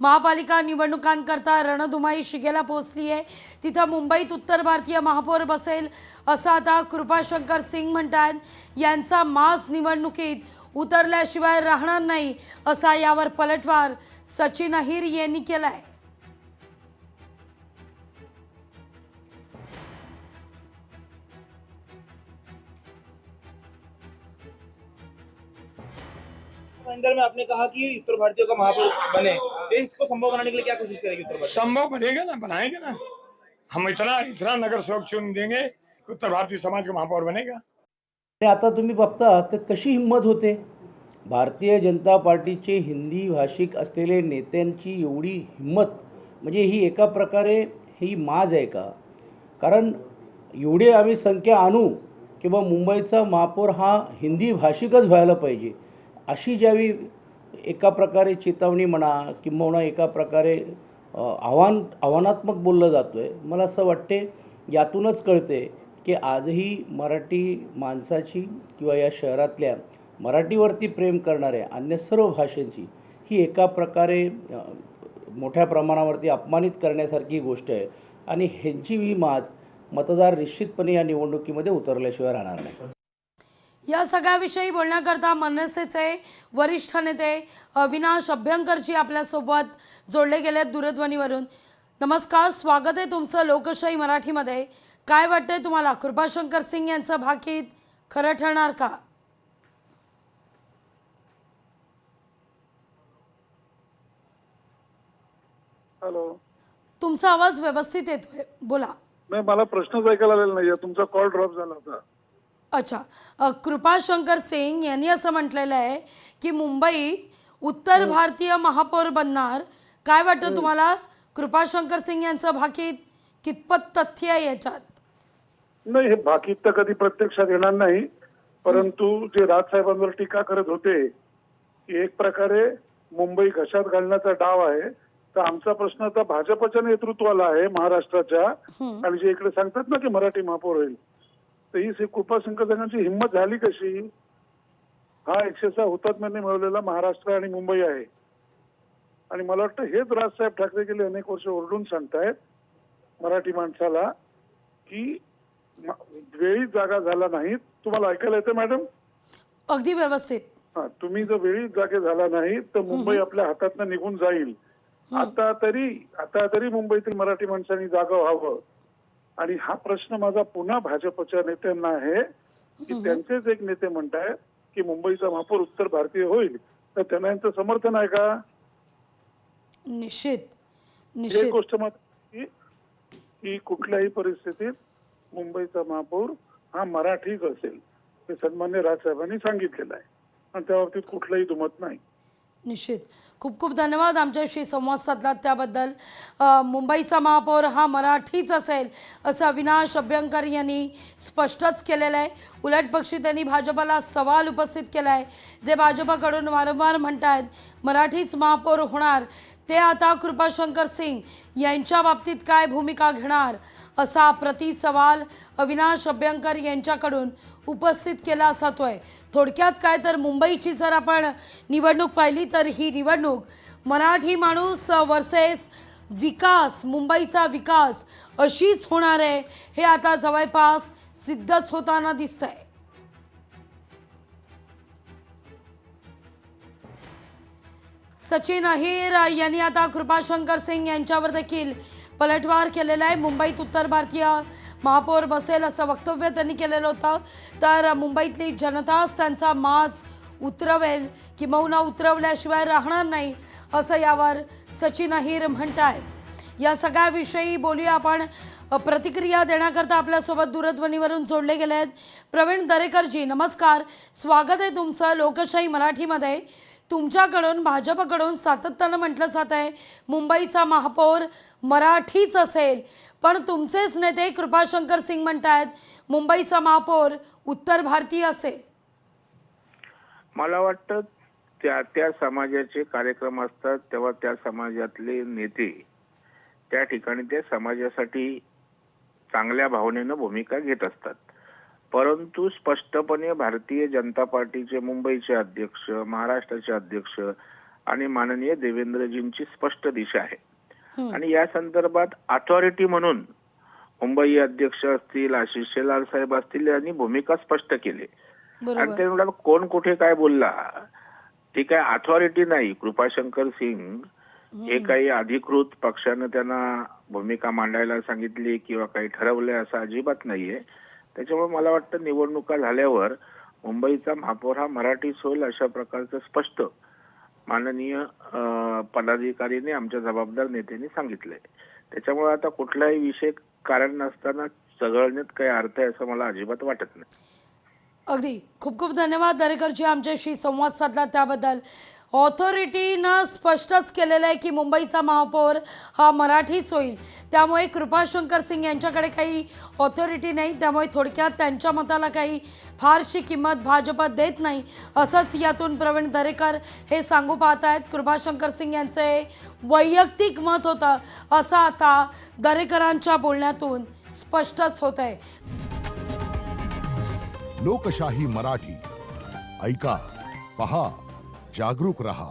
महापालिका निवडणुकांकरता रणधुमाई शिगेला पोहोचली आहे। तिथं मुंबईत उत्तर भारतीय महापौर बसेल असं आता कृपाशंकर सिंग म्हणतात। यांचा मास निवडणुकीत उतरल्याशिवाय राहणार नाही असा यावर पलटवार सचिन अहिर यांनी केलाय। अंदर में आपने कहा कि उत्तर भारतीयों का महापौर बने, इसको संभव बनाने के लिए क्या कोशिश करेगी उत्तर भारत? संभव बनेगा ना, बनाएंगे ना। हम इतना इतना नगर सेवक चुन देंगे कि उत्तर भारतीय समाज का महापौर बनेगा। आता तुम्ही बघता तर कशी हिंमत होते भारतीय जनता पार्टीचे हिंदी भाषिक असलेले नेत्यांची एवढी हिंमत, म्हणजे ही एका प्रकारे ही माज आहे का? कारण एवढे आम्ही संख्या आणू किंवा मुंबईचा महापौर हा हिंदी भाषिकच व्हायला पाहिजे अशी ज्यावेळी एका प्रकारे चेतावणी म्हणा किंवा एका प्रकारे आव्हानात्मक बोललं जातो आहे, मला असं वाटते यातूनच कळते की आजही मराठी माणसाची किंवा या शहरातल्या मराठीवरती प्रेम करणाऱ्या अन्य सर्व भाषांची ही एका प्रकारे मोठ्या प्रमाणावरती अपमानित करण्यासारखी गोष्ट आहे आणि ह्यांची ही माज मतदार निश्चितपणे या निवडणुकीमध्ये उतरल्याशिवाय राहणार नाही। या सगळ्याविषयी बोलण्याकरता मनसेचे वरिष्ठ नेते अविनाश अभ्यंकरजी आपल्यासोबत जोडले गेलेत दूरध्वनीवरून। नमस्कार, स्वागत आहे तुमचं लोकशाही मराठीमध्ये। काय वाटतंय तुम्हाला, कृपाशंकर सिंग यांचं भाकीत खरं ठरणार का? हॅलो, तुमचा आवाज व्यवस्थित येतोय, बोला। नाही, मला प्रश्नच ऐकायला आलेला नाहीये, तुमचा कॉल ड्रॉप झाला होता। अच्छा, कृपाशंकर सिंग यांनी असं म्हटलेलं आहे की मुंबईत उत्तर भारतीय महापौर बनणार। काय वाटतं तुम्हाला, कृपाशंकर सिंग यांचं भाकीत कितपत तथ्य आहे याच्यात? नाही, हे भाकीत तर कधी प्रत्यक्षात येणार नाही, परंतु जे राजसाहेबांवर टीका करत होते की एक प्रकारे मुंबई घशात घालण्याचा डाव आहे, तर आमचा प्रश्न आता भाजपच्या नेतृत्वाला आहे महाराष्ट्राच्या, आणि जे इकडे सांगतात ना की मराठी महापौर होईल, तर ही कृपाशंकर सिंगांची हिंमत झाली कशी? हा 106 हुतात्म्यांनी मिळवलेला महाराष्ट्र आणि मुंबई आहे, आणि मला वाटतं हेच राजसाहेब ठाकरे गेले अनेक वर्ष ओरडून सांगतायत मराठी माणसाला की वेळी जागा झाला नाही। तुम्हाला ऐकायला येतं मॅडम? अगदी व्यवस्थित। हा, तुम्ही जर वेळी जागे झाला नाही तर मुंबई आपल्या हातातनं निघून जाईल। आता तरी मुंबईतील मराठी माणसांनी जागा व्हावं, आणि हा प्रश्न माझा पुन्हा भाजपच्या नेत्यांना आहे की त्यांचेच एक नेते म्हणतायत की मुंबईचा महापौर उत्तर भारतीय होईल, तर त्यांना यांचं समर्थन आहे का? निश्चित एक निश्चित गोष्ट मात्र की कुठल्याही परिस्थितीत मुंबईचा महापौर हा मराठीच असेल, हे सन्मान्य राजसाहेबांनी सांगितलेलं आहे, आणि त्या बाबतीत कुठलंही दुमत नाही। निश्चित, खूप खूप धन्यवाद आमच्याशी संवाद साधलात त्याबद्दल। मुंबईचा महापौर हा मराठीच असेल असं अविनाश अभ्यंकर यांनी स्पष्टच केलेलं आहे। उलटपक्षी त्यांनी भाजपला सवाल उपस्थित केला आहे, जे भाजपकडून वारंवार म्हणतात मराठीच महापौर होणार, ते आता कृपाशंकर सिंग यांच्या बाबतीत काय भूमिका घेणार असा प्रतिसवाल अविनाश अभ्यंकर यांच्याकडून उपस्थित केला जातोय। थोडक्यात काय तर मुंबईची जर आपण निवडणूक पाहिली तर ही निवडणूक मराठी माणूस वर्सेस विकास, मुंबईचा विकास अशीच होणार आहे, हे आता जवळपास सिद्धच होताना दिसतंय। सचिन अहिर यांनी आता कृपाशंकर सिंग यांच्यावर देखील पलटवार केलेला आहे। मुंबईत उत्तर भारतीय महापौर बसेल असं वक्तव्य त्यांनी केलेलं होतं, तर मुंबईतली जनताच त्यांचा माज उतरवेल किंवा उतरवल्याशिवाय राहणार नाही असं यावर सचिन अहिर म्हणतायत। या सगळ्याविषयी बोलूया आपण। प्रतिक्रिया देण्याकरता आपल्यासोबत दूरध्वनीवरून जोडले गेले आहेत प्रवीण दरेकरजी। नमस्कार, स्वागत आहे तुमचं लोकशाही मराठीमध्ये। तुमच्याकडून भाजपकडून सातत्यानं म्हटलं जात आहे मुंबईचा महापौर मराठीच असेल, पण तुमचेच नेते कृपाशंकर सिंग म्हणतात मुंबईचा महापौर उत्तर भारतीय असेल। मला वाटतं त्या समाजाचे कार्यक्रम असतात तेव्हा त्या समाजातले नेते त्या ठिकाणी त्या समाजासाठी चांगल्या भावनेनं भूमिका घेत असतात, परंतु स्पष्टपणे भारतीय जनता पार्टीचे मुंबईचे अध्यक्ष, महाराष्ट्राचे अध्यक्ष आणि माननीय देवेंद्रजींची स्पष्ट दिशा आहे. आणि या संदर्भात अथॉरिटी म्हणून मुंबई अध्यक्ष असतील, आशिष शेलार साहेब असतील, यांनी भूमिका स्पष्ट केली. आणि बरोबर. ते म्हणाल कोण कुठे काय बोलला, ती काय अथॉरिटी नाही. कृपाशंकर सिंग हे काही अधिकृत पक्षानं त्यांना भूमिका मांडायला सांगितली किंवा काही ठरवलंय असं अजिबात नाहीये. त्याच्यामुळे मला वाटतं निवडणुका झाल्यावर मुंबईचा महापौर हा मराठीच होईल अशा प्रकारचं स्पष्ट माननीय पदाधिकारीने आमच्या जबाबदार नेत्यांनी सांगितलंय. त्याच्यामुळे आता कुठलाही विषय कारण नसताना चघळण्यात काही अर्थ आहे असं मला अजिबात वाटत नाही. अगदी खूप खूप धन्यवाद दरेकरजी आमच्याशी संवाद साधला त्याबद्दल. ऑथॉरिटीनं स्पष्टच केलेलं आहे की मुंबईचा महापौर हा मराठीच होईल. त्यामुळे कृपाशंकर सिंग यांच्याकडे काही ऑथॉरिटी नाही. त्यामुळे थोडक्यात त्यांच्या मताला काही फारशी किंमत भाजप देत नाही असंच यातून प्रवीण दरेकर हे सांगू पाहत आहेत. कृपाशंकर सिंग यांचे वैयक्तिक मत होतं असं आता दरेकरांच्या बोलण्यातून स्पष्टच होत आहे. लोकशाही मराठी ऐका, पहा, जागरूक रहा.